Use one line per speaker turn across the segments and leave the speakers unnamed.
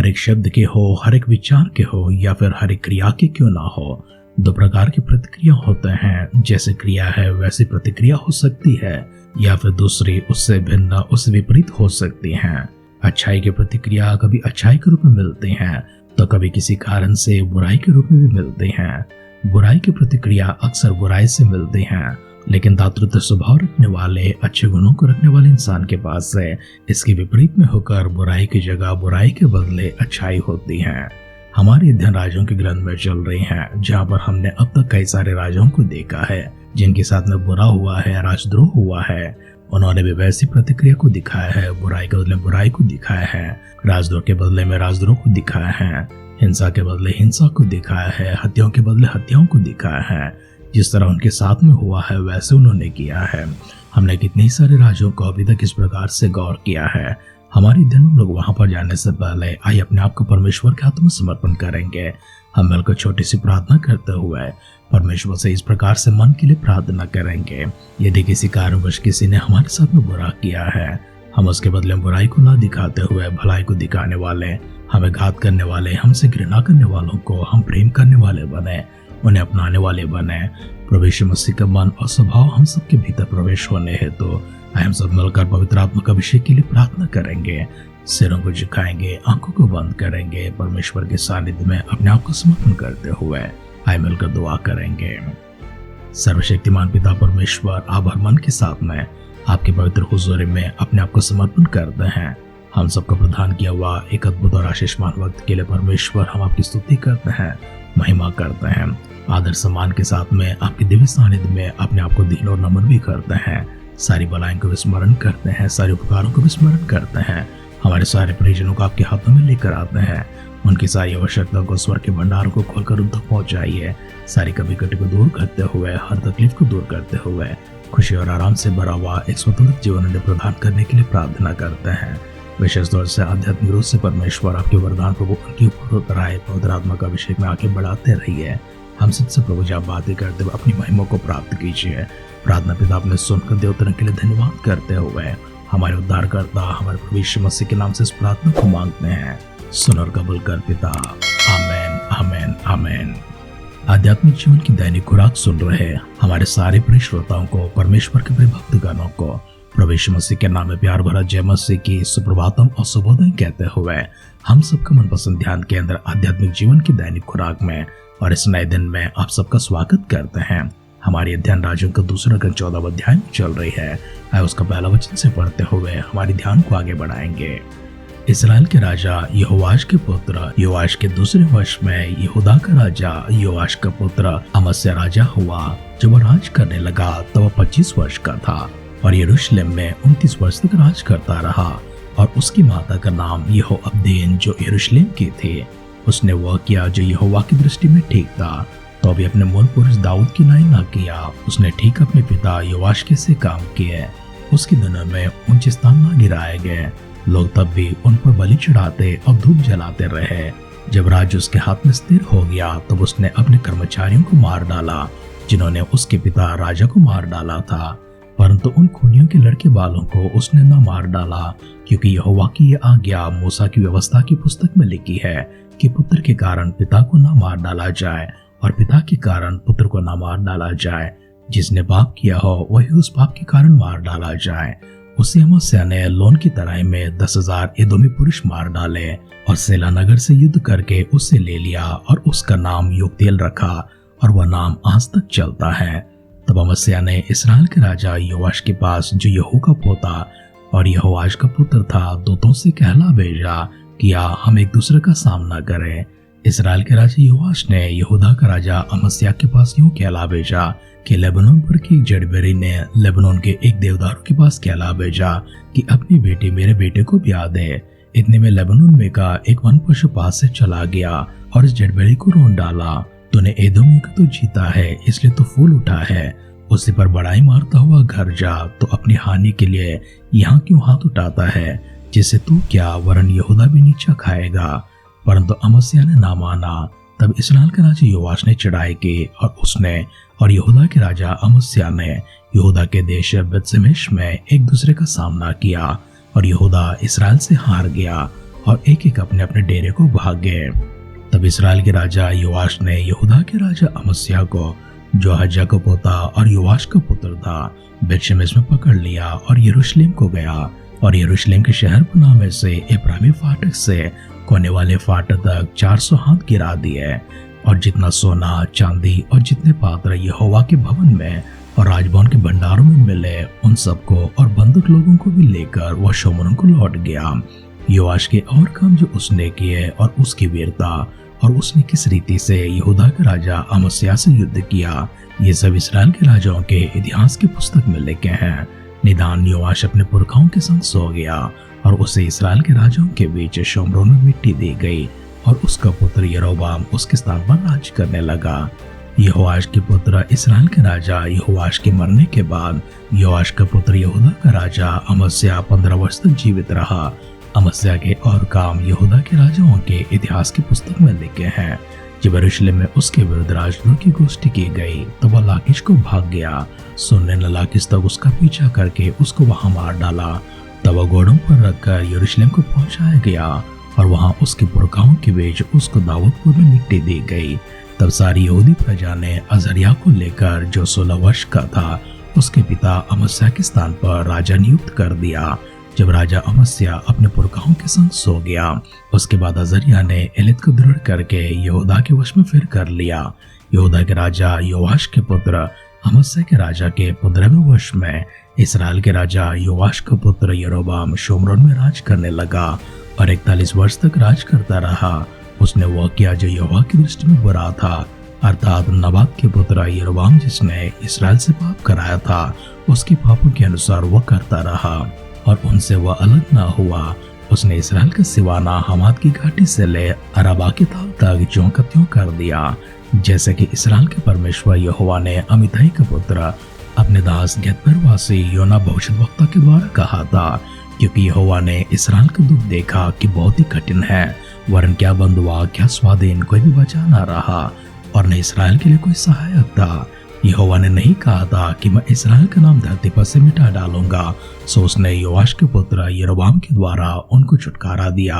हर एक शब्द के हो, हर एक विचार के हो या फिर हर एक क्रिया के क्यों ना हो, दो प्रकार की प्रतिक्रिया होते हैं। जैसे क्रिया है वैसी प्रतिक्रिया हो सकती है या फिर दूसरी उससे भिन्न, उससे विपरीत हो सकती हैं। अच्छाई की प्रतिक्रिया कभी अच्छाई के रूप में मिलती हैं तो कभी किसी कारण से बुराई के रूप में भी मिलती हैं। बुराई की प्रतिक्रिया अक्सर बुराई से मिलती हैं, लेकिन दातृत्व स्वभाव रखने वाले, अच्छे गुणों को रखने वाले इंसान के पास से इसके विपरीत में होकर बुराई की जगह बुराई के बदले अच्छाई होती है। हमारी अध्ययन राजाओं के ग्रंथ में चल रही है, जहाँ पर हमने अब तक कई सारे राजाओं को देखा है जिनके साथ में बुरा हुआ है, राजद्रोह हुआ है। उन्होंने भी वैसी प्रतिक्रिया को दिखाया है, बुराई के बदले बुराई को दिखाया है, राजद्रोह के बदले में राजद्रोह को दिखाया है, हिंसा के बदले हिंसा को दिखाया है, हत्याओं के बदले हत्याओं को दिखाया है। जिस तरह उनके साथ में हुआ है वैसे उन्होंने किया है। हमने कितने सारे राजों को अभी तक इस प्रकार से गौर किया है। हमारे अध्ययन में लोग वहां पर जाने से पहले आइए अपने आप को परमेश्वर के हाथों में समर्पण करेंगे। हम मिलकर छोटी सी प्रार्थना करते हुए परमेश्वर से इस प्रकार से मन के लिए प्रार्थना करेंगे। यदि किसी कारणवश किसी ने हमारे साथ में बुरा किया है, हम उसके बदले बुराई को ना दिखाते हुए भलाई को दिखाने वाले, हमें घात करने वाले, हमसे घृणा करने वालों को हम प्रेम करने वाले बने, उन्हें अपनाने वाले बने। प्रभु यीशु मसीह का मन और स्वभाव हम सबके भीतर प्रवेश होने हेतु हम सब मिलकर पवित्र आत्मा का अभिषेक के लिए प्रार्थना करेंगे। सिरों को झुकाएंगे, आंखों को बंद करेंगे, परमेश्वर के सानिध्य में अपने आप को समर्पण करते हुए आइए मिलकर दुआ करेंगे। सर्वशक्तिमान पिता परमेश्वर, आप हर मन के साथ में आपके पवित्र हुजूरी में अपने आप को समर्पण करते हैं। हम सबको प्रदान किया हुआ एक अद्भुत और आशीषमान वक्त के लिए परमेश्वर हम आपकी स्तुति करते हैं, महिमा करते हैं। आदर सम्मान के साथ में आपके दिव्य सानिध्य में अपने आप को दीन और नमन भी करते हैं। सारी भलाइयों को विस्मरण करते हैं, सारे उपकारों को विस्मरण करते हैं। हमारे सारे परिजनों को आपके हाथों में लेकर आते हैं। उनकी सारी आवश्यकताओं को स्वर्ग के भंडारों को खोलकर उन तक पहुंचाइए। सारी कभी कटी को दूर करते हुए, हर तकलीफ को दूर करते हुए खुशी और आराम से भरा हुआ एक स्वतंत्र जीवन उन्हें प्रदान करने के लिए प्रार्थना करते हैं। विशेष तौर से आध्यात्मिक रूप से परमेश्वर आपके वरदान प्रभु उनके ऊपर होकर आए, पवित्र आत्मा का अभिषेक में आगे बढ़ाते रहिए। हम सबसे प्रभु जी आप बातें करते हुए अपनी महिमा को प्राप्त कीजिए। प्रार्थना पिता अपने सुनकर देवतन के लिए धन्यवाद करते हुए हमारे उद्धारकर्ता हमारे प्रभु यीशु मसीह के नाम से इस प्रार्थना को मांगते हैं। सुन और कबूल कर पिता। आमेन, आमेन, आमेन। आध्यात्मिक जीवन की दैनिक खुराक सुन रहे हमारे सारे प्रिय श्रोताओं को, परमेश्वर के प्रिय भक्तगणों को प्रभु यीशु मसीह के नाम में प्यार भरा जय मसीह की सुप्रभातम और शुभोदय कहते हुए हम सबका मनपसंद ध्यान केंद्र आध्यात्मिक जीवन की दैनिक खुराक में और इस नए दिन में आप सबका स्वागत करते हैं। हमारी अध्ययन राजों का दूसरा ग्रंथ 14वां अध्याय में चल रही है। आइए उसका पहला वचन से पढ़ते हुए हमारे ध्यान को आगे बढ़ाएंगे। इस्राएल के राजा यहोवाश के पुत्र योआश के दूसरे वर्ष में यहूदा का राजा योआश का पुत्र अमस्या राजा हुआ। जब वह राज करने लगा तब वह 25 वर्ष का था और यरूशलेम में 29 वर्ष तक राज करता रहा। और उसकी माता का नाम यहोअब्देन जो यरूशलेम की थी। उसने वह किया जो यहोवा की दृष्टि में ठीक था, तो भी अपने मूल पुरुष दाऊद की नाई न किया। उसने ठीक अपने पिता योआश के से काम किए। उसके दिनों में ऊंचे स्थान न गिराए गए। लोग तब भी उन पर बलि चढ़ाते और धूप जलाते रहे। जब राज्य उसके हाथ में स्थिर हो गया तब उसने अपने कर्मचारियों को मार डाला जिन्होंने उसके पिता राजा को मार डाला था। परंतु उन खूनियों के लड़के बालों को उसने न मार डाला, क्योंकि यहोवा की यह आज्ञा मूसा की व्यवस्था की पुस्तक में लिखी है कि पुत्र के कारण पिता को न मार डाला जाए और पिता के कारण पुत्र को न मार डाला जाए। जिसने पाप किया हो वही उस पाप के कारण मार डाला जाए। उसी अमस्या ने लोन की तराई में 10,000 एदोमी पुरुष मार डाले और सेला नगर से युद्ध करके उसे ले लिया और उसका नाम योक्तिएल रखा और वह नाम आज तक चलता है। तब अमस्या ने इस्राएल के राजा योआश के पास जो यहू का पोता और यहोआश का पुत्र था दूतों से कहला भेजा कि हम एक दूसरे का सामना करें। इस्राएल के राजा योआश ने यहूदा का राजा अमस्या के पास यूं कहला भेजा कि लेबनोन पर की एक जड़बेरी ने लेबनोन के एक देवदारू के पास कहला भेजा कि अपनी बेटी मेरे बेटे को ब्याह दे। इतने में लेबनोन में का एक वन पशु पास से चला गया और इस जड़बेरी को रोन डाला। तूने एदोमियों को तो जीता है इसलिए तो फूल उठा है। उसी पर बड़ाई मारता हुआ घर जा, तो अपनी हानि के लिए यहाँ क्यों हाथ उठाता है, जिससे तू क्या वरन यहूदा भी नीचा खाएगा। परंतु अमस्या ने ना माना। तब इस्राएल के राजा योआश ने चढ़ाई की और उसने और यहूदा के राजा अमस्या ने यहूदा के देश बेतशेमेश में एक दूसरे का सामना किया और यहूदा इस्राएल से हार गया और एक एक अपने अपने डेरे को भाग गए। तब इसराइल के राजा योआश ने यहूदा के राजा अमस्याह को, जो अहज्याह का पोता और योआश का पुत्र था, बेतशेमेश में पकड़ लिया और यरूशलेम को गया और यरूशलेम के शहर पनाह में से एप्रामी फाटक से कोने वाले फाटक तक 400 हाथ गिरा दिए, और जितना सोना चांदी और जितने पात्र यहोवा के भवन में और राजभवन के भंडारों में मिले उन सबको और बंधुक लोगों को भी लेकर वह शोमरोन को लौट गया। योआश के और काम जो उसने किए और उसकी वीरता और उसने किस रीति से यहूदा के राजा अमस्याह से युद्ध किया, ये सब इसराइल के राजाओं के इतिहास की पुस्तक में लिखे हैं। निदान योआश अपने पुरखाओं के संग सो गया और उसे इसराइल के राजाओं के बीच शोमरोन में मिट्टी दी गई और उसका पुत्र यरोबाम उसके स्थान पर राज करने लगा। यहोआश के पुत्र इसराइल के राजा यहोआश के मरने के बाद योआश का पुत्र यहूदा का राजा अमस्याह 15 वर्ष तक जीवित रहा। अमस्याह के और काम यहूदा के राजाओं के इतिहास की पुस्तक में लिखे हैं। जब यरूशलेम में उसके विरुद्ध राजद्रोह की गोष्ठी की गई तो वह लाकीश को भाग गया। सुनने ने लाकीश तक उसका पीछा करके उसको वहां मार डाला। तब वह घोड़ों पर रखकर यरूशलेम को पहुंचाया गया और वहां उसके पुरखाओं के बीच उसको दाऊदपुर में मिट्टी दी गई। तब सारी यहूदी प्रजा ने अजर्याह को लेकर, जो 16 वर्ष का था, उसके पिता अमस्याह के स्थान पर राजा नियुक्त कर दिया। जब राजा अमस्याह अपने पुरखाओं के संग सो गया, उसके बाद अजर्याह ने एलित को दृढ़ करके यहूदा के वश में फिर कर लिया। यहूदा के राजा योआश के पुत्र अमस्याह के राजा के 15वें वर्ष में इसराइल के राजा योआश का पुत्र यरोबाम शोमरोन में राज करने लगा और 41 वर्ष तक राज करता रहा। उसने वह किया जो यहोवा की दृष्टि में बुरा था, अर्थात नबात के पुत्र यरोबाम जिसने इसराइल से पाप कराया था, उसके पापों के अनुसार वह करता रहा और उनसे वह अलग न हुआ। उसने इसराइल का सिवाना हमाद की घाटी से ले अराबा के ताल तक ज्यों का त्यों कर दिया, जैसे कि इसराइल के परमेश्वर यहोवा ने अमित्tai का पुत्र अपने दास गेदरवासी योना भविष्यद्वक्ता के द्वारा कहा था, क्योंकि यहोवा ने इसराइल का दुख देखा कि बहुत ही कठिन है, वरन क्या बंधुआ क्या स्वाधीन कोई भी बचा न रहा और न इसराइल के लिए कोई सहायक था। यहोवा ने नहीं कहा था कि मैं इसराइल का नाम धरती पर से मिटा डालूंगा। सो उसने योआश के पुत्र यरोबाम के द्वारा उनको छुटकारा दिया।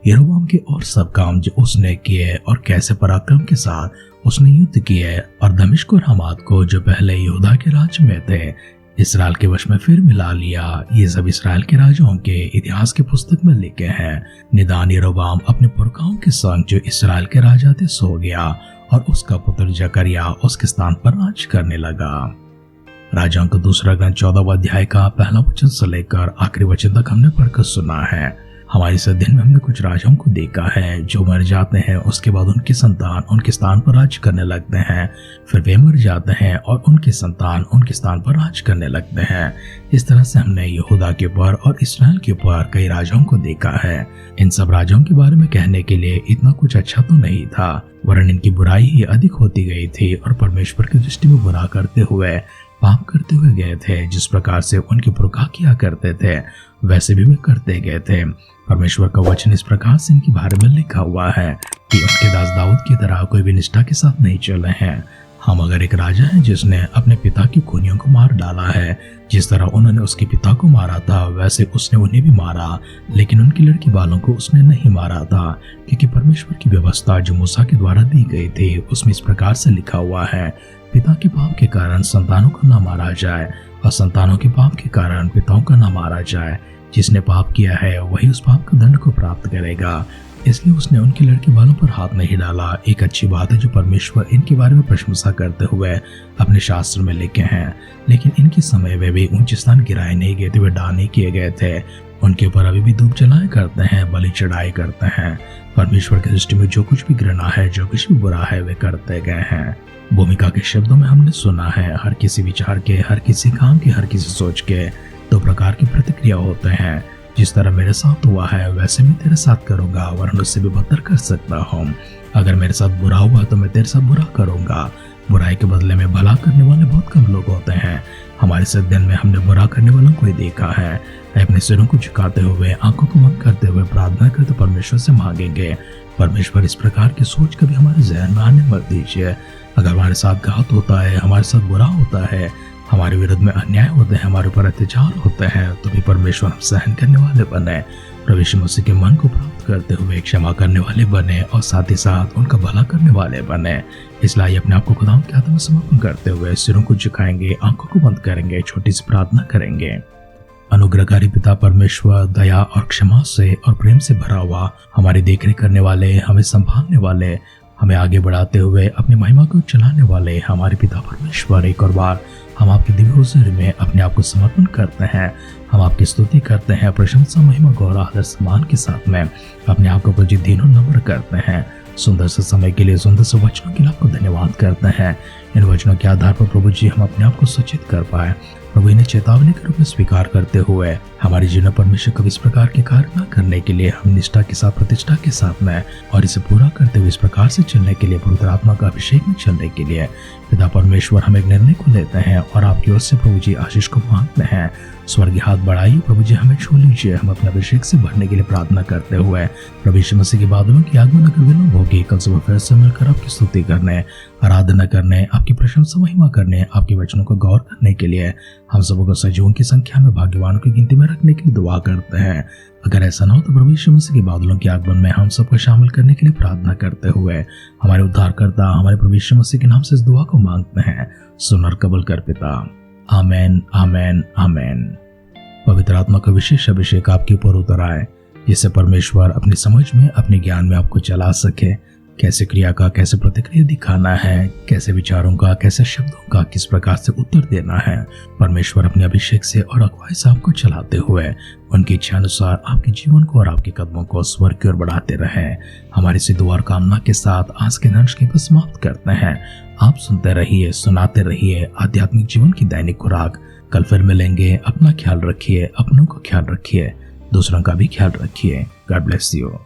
यरोबाम के और सब काम जो उसने किए और कैसे पराक्रम के साथ उसने युद्ध किए और दमिश्क और हमाद को, जो पहले यहूदा के राज्य में थे, इसराइल के वश में फिर मिला लिया, ये सब इसराइल के राजाओं के इतिहास की पुस्तक में लिखे हैं। निदान यरोबाम अपने पुरखाओं के संग जो इसराइल के राजा थे सो गया और उसका पुत्र जकरिया उसके स्थान पर राज करने लगा। राजाओं का दूसरा ग्रंथ 14वां अध्याय का पहला वचन से लेकर आखिरी वचन तक हमने पढ़कर सुना है। हमारे इस अध्ययन में हमने कुछ राजाओं को देखा है जो मर जाते हैं, उसके बाद उनकी संतान उनके स्थान पर राज करने लगते हैं, फिर वे मर जाते हैं और उनकी संतान उनके स्थान पर राज करने लगते हैं। इस तरह से हमने यहूदा के ऊपर और इसराइल के ऊपर कई राजाओं को देखा है। इन सब राजाओं के बारे में कहने के लिए इतना कुछ अच्छा तो नहीं था, वरन इनकी बुराई ही अधिक होती गई थी और परमेश्वर की दृष्टि में बुरा करते हुए पाप करते हुए गए थे। जिस प्रकार से उनके पुरखा किया करते थे वैसे भी वे करते गए थे। परमेश्वर का वचन इस प्रकार से इनके बारे में लिखा हुआ है कि उनके दास दाऊद की तरह कोई भी निष्ठा के साथ नहीं चले हैं। हम अगर एक राजा है जिसने अपने पिता की खूनियों को मार डाला है, जिस तरह उन्होंने उसके पिता को मारा था वैसे उसने उन्हें भी मारा, लेकिन उनकी लड़की बालों को उसने नहीं मारा था, क्योंकि परमेश्वर की व्यवस्था जो मूसा के द्वारा दी गई थी उसमें इस प्रकार से लिखा हुआ है, पिता के पाप के कारण संतानों को न मारा जाए और संतानों के पाप के कारण पिताओं का न मारा जाए। जिसने पाप किया है वही उस पाप का दंड को प्राप्त करेगा। इसलिए उसने उनकी लड़की बालों पर हाथ नहीं डाला। एक अच्छी बात है जो परमेश्वर इनके बारे में प्रशंसा करते हुए अपने शास्त्र में लिखे हैं, लेकिन इनके समय वे भी ऊंचे स्थान गिराए नहीं गए थे, वे डाल नहीं किए गए थे। उनके ऊपर अभी भी धूप जलाए करते हैं, बलि चढ़ाई करते हैं। परमेश्वर की दृष्टि में जो कुछ भी घृणा है, जो कुछ भी बुरा है, वे करते गए हैं। भूमिका के शब्दों में हमने सुना है, हर किसी विचार के, हर किसी काम के, हर किसी सोच के 2 प्रकार की प्रतिक्रिया होते हैं। जिस तरह मेरे साथ हुआ है वैसे मैं तेरे साथ करूंगा, वरन उससे भी बदतर कर सकता हूँ। अगर मेरे साथ बुरा हुआ तो मैं तेरे साथ बुरा करूंगा। बुराई के बदले में भला करने वाले बहुत कम लोग होते हैं। हमारे इस अध्ययन में हमने बुरा करने वालों को देखा है। अपने सिरों को झुकाते हुए, आंखों को बंद करते हुए प्रार्थना करते परमेश्वर से मांगेंगे। परमेश्वर इस प्रकार की सोच कभी हमारे जहन में आने मत दीजिए। अगर हमारे साथ घात होता है, हमारे साथ बुरा होता है, हमारे विरुद्ध में अन्याय होते हैं, हमारे ऊपर अत्याचार होते हैं, तो भी परमेश्वर हम सहन करने वाले बने। प्रभु यीशु मसीह के मन को प्राप्त करते हुए क्षमा करने वाले बने और साथ ही साथ उनका भला करने वाले बने। इसलिए अपने आप को खुदावंद के हाथों में समर्पण करते हुए सिरों को झुकाएंगे, आंखों को बंद करेंगे, छोटी सी प्रार्थना करेंगे। अनुग्रहकारी पिता परमेश्वर, दया और क्षमा से और प्रेम से भरा हुआ, हमारी देखरेख करने वाले, हमें संभालने वाले, हमें आगे बढ़ाते हुए अपनी महिमा को चलाने वाले हमारे पिता परमेश्वर, एक और बार हम आपके दिव्य हुजूर में अपने आप को समर्पण करते हैं। हम आपकी स्तुति करते हैं, प्रशंसा, महिमा, गौरव, आदर, सम्मान के साथ में अपने आप को प्रति दीनों नम्र करते हैं। सुंदर से समय के लिए, सुंदर से वचनों के लिए आपको धन्यवाद करते हैं। इन वचनों के आधार पर प्रभु जी हम अपने आप को सचेत कर पाए। प्रभु इन्हें चेतावनी के रूप में स्वीकार करते हुए हमारे जीवन परमेश्वर को इस प्रकार के कार्य न करने के लिए हम निष्ठा के साथ, प्रतिष्ठा के साथ में और इसे पूरा करते हुए इस प्रकार से चलने के लिए, पवित्र आत्मा का अभिषेक में चलने के लिए पिता परमेश्वर हम एक निर्णय को लेते हैं और आपकी ओर से प्रभु जी आशीष को मांगते हैं। स्वर्गीय हाथ बढ़ाइए प्रभु जी, हमें छू लीजिए। हम अपने अभिषेक से भरने के लिए प्रार्थना करते हुए प्रभु यीशु मसीह के बादलों की आगमन अगर विलंब होगी, कल सुबह फिर से मिलकर आपकी स्तुति करने, आराधना करने, आपकी प्रशंसा, महिमा करने, आपके वचनों को गौर करने के लिए हम सबों को सजीवों की संख्या में, भाग्यवानों की गिनती में रखने के लिए दुआ करते हैं। अगर ऐसा ना हो तो प्रभु यीशु मसीह के बादलों के आगमन में हम सबको शामिल करने के लिए प्रार्थना करते हुए हमारे उद्धारकर्ता, हमारे प्रभु यीशु मसीह के नाम से इस दुआ को मांगते हैं। सुन और कबूल कर पिता। आमेन, आमेन, आमेन। पवित्र आत्मा का विशेष अभिषेक आपके ऊपर उतर आए, जिससे परमेश्वर अपनी समझ में, अपने ज्ञान में आपको चला सके। कैसे क्रिया का, कैसे प्रतिक्रिया दिखाना है, कैसे विचारों का, कैसे शब्दों का किस प्रकार से उत्तर देना है, परमेश्वर अपने अभिषेक से और अगुवाई से आपको चलाते हुए उनकी इच्छा अनुसार आपके जीवन को और आपके कदमों को स्वर्ग की ओर बढ़ाते रहे। हमारी सी दुआ और कामना के साथ आज के अंश की समाप्त करते हैं। आप सुनते रहिए, सुनाते रहिए आध्यात्मिक जीवन की दैनिक खुराक। कल फिर मिलेंगे। अपना ख्याल रखिए, अपनों का ख्याल रखिए, दूसरों का भी ख्याल रखिए। God bless you.